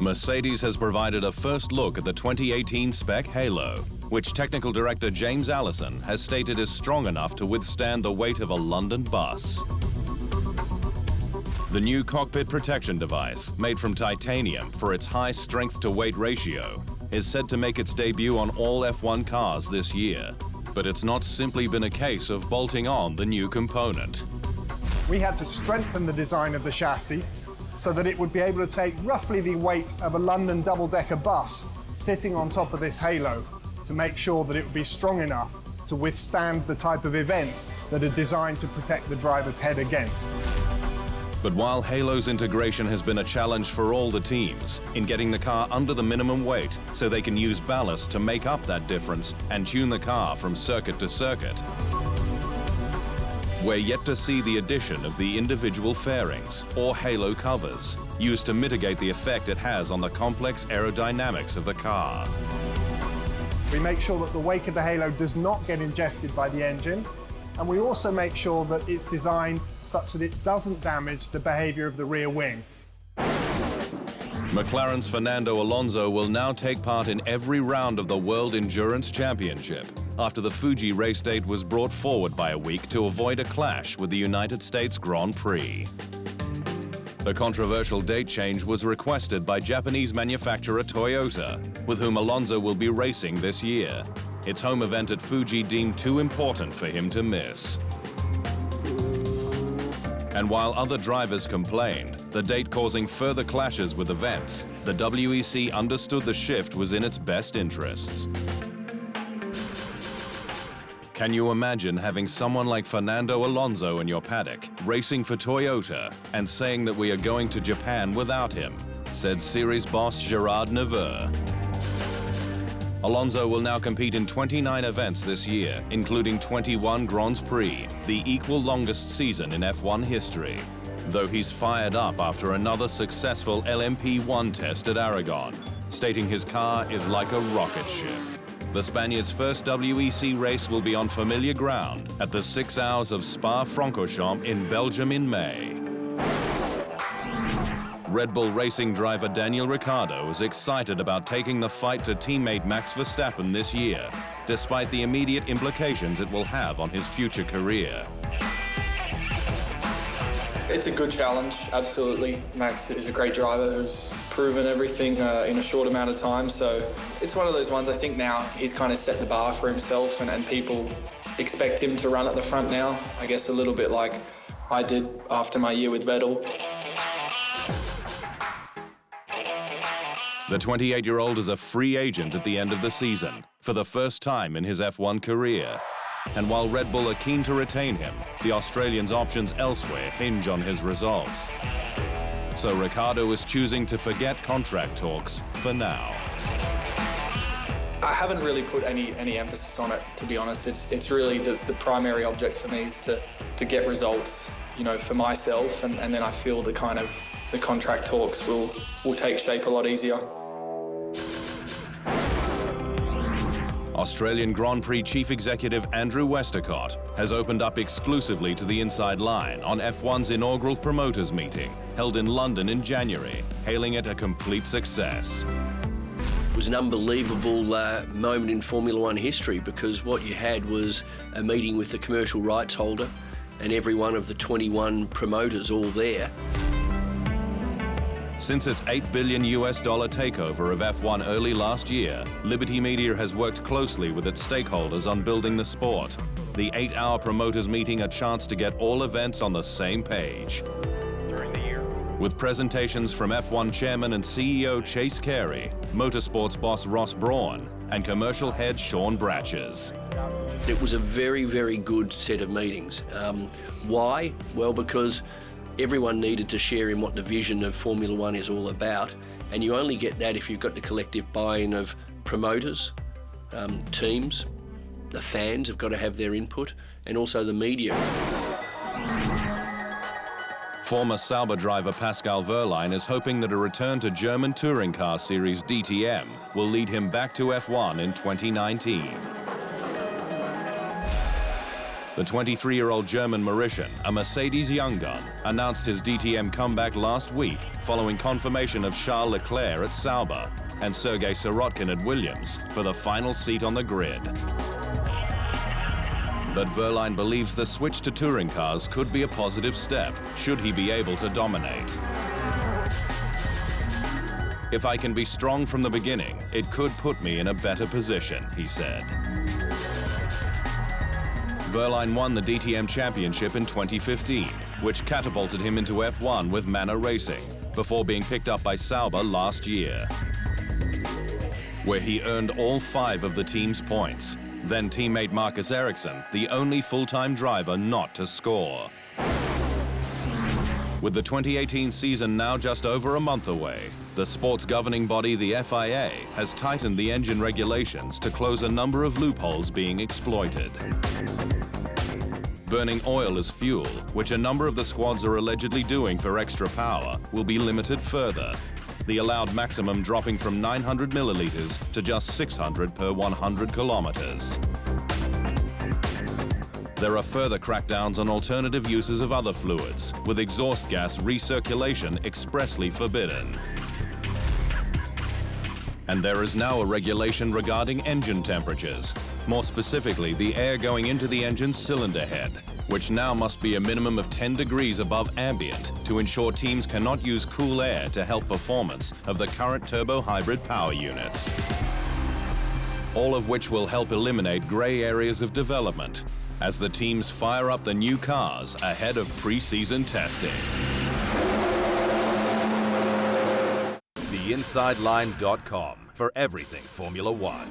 Mercedes has provided a first look at the 2018 spec Halo, which technical director James Allison has stated is strong enough to withstand the weight of a London bus. The new cockpit protection device, made from titanium for its high strength-to-weight ratio, is said to make its debut on all F1 cars this year. But it's not simply been a case of bolting on the new component. We had to strengthen the design of the chassis so that it would be able to take roughly the weight of a London double-decker bus sitting on top of this Halo to make sure that it would be strong enough to withstand the type of event that are designed to protect the driver's head against. But while Halo's integration has been a challenge for all the teams in getting the car under the minimum weight so they can use ballast to make up that difference and tune the car from circuit to circuit, we're yet to see the addition of the individual fairings or Halo covers used to mitigate the effect it has on the complex aerodynamics of the car. We make sure that the wake of the Halo does not get ingested by the engine, and we also make sure that it's designed such that it doesn't damage the behavior of the rear wing. McLaren's Fernando Alonso will now take part in every round of the World Endurance Championship after the Fuji race date was brought forward by a week to avoid a clash with the United States Grand Prix. The controversial date change was requested by Japanese manufacturer Toyota, with whom Alonso will be racing this year. Its home event at Fuji deemed too important for him to miss. And while other drivers complained, the date causing further clashes with events, the WEC understood the shift was in its best interests. Can you imagine having someone like Fernando Alonso in your paddock, racing for Toyota, and saying that we are going to Japan without him, said series boss Gerard Neveu. Alonso will now compete in 29 events this year, including 21 Grands Prix, the equal longest season in F1 history. Though he's fired up after another successful LMP1 test at Aragon, stating his car is like a rocket ship. The Spaniard's first WEC race will be on familiar ground at the 6 hours of Spa-Francorchamps in Belgium in May. Red Bull Racing driver Daniel Ricciardo is excited about taking the fight to teammate Max Verstappen this year, despite the immediate implications it will have on his future career. It's a good challenge, absolutely. Max is a great driver who's proven everything in a short amount of time, so it's one of those ones. I think now he's kind of set the bar for himself, and people expect him to run at the front now, I guess a little bit like I did after my year with Vettel. The 28-year-old is a free agent at the end of the season, for the first time in his F1 career. And while Red Bull are keen to retain him, the Australian's options elsewhere hinge on his results. So Ricciardo is choosing to forget contract talks for now. I haven't really put any emphasis on it, to be honest. It's really the primary object for me is to get results, you know, for myself, and then I feel the contract talks will take shape a lot easier. Australian Grand Prix Chief Executive Andrew Westacott has opened up exclusively to the inside line on F1's inaugural promoters meeting, held in London in January, hailing it a complete success. It was an unbelievable moment in Formula One history, because what you had was a meeting with the commercial rights holder and every one of the 21 promoters all there. Since its $8 billion takeover of F1 early last year, Liberty Media has worked closely with its stakeholders on building the sport. The 8-hour promoters meeting a chance to get all events on the same page. During the year. With presentations from F1 chairman and CEO Chase Carey, motorsports boss Ross Brawn, and commercial head Sean Bratches. It was a very, very good set of meetings. Why? Well, because everyone needed to share in what the vision of Formula One is all about, and you only get that if you've got the collective buy-in of promoters, teams, the fans have got to have their input, and also the media. Former Sauber driver Pascal Wehrlein is hoping that a return to German touring car series DTM will lead him back to F1 in 2019. The 23-year-old German Mauritian, a Mercedes young gun, announced his DTM comeback last week following confirmation of Charles Leclerc at Sauber and Sergei Sirotkin at Williams for the final seat on the grid. But Wehrlein believes the switch to touring cars could be a positive step should he be able to dominate. "If I can be strong from the beginning, it could put me in a better position," he said. Wehrlein won the DTM championship in 2015, which catapulted him into F1 with Manor Racing, before being picked up by Sauber last year, where he earned all 5 of the team's points. Then teammate Marcus Ericsson, the only full-time driver not to score. With the 2018 season now just over a month away, the sport's governing body, the FIA, has tightened the engine regulations to close a number of loopholes being exploited. Burning oil as fuel, which a number of the squads are allegedly doing for extra power, will be limited further, the allowed maximum dropping from 900 milliliters to just 600 per 100 kilometers. There are further crackdowns on alternative uses of other fluids, with exhaust gas recirculation expressly forbidden. And there is now a regulation regarding engine temperatures, more specifically the air going into the engine's cylinder head, which now must be a minimum of 10 degrees above ambient to ensure teams cannot use cool air to help performance of the current turbo hybrid power units. All of which will help eliminate grey areas of development as the teams fire up the new cars ahead of pre-season testing. TheInsideLine.com for everything Formula One.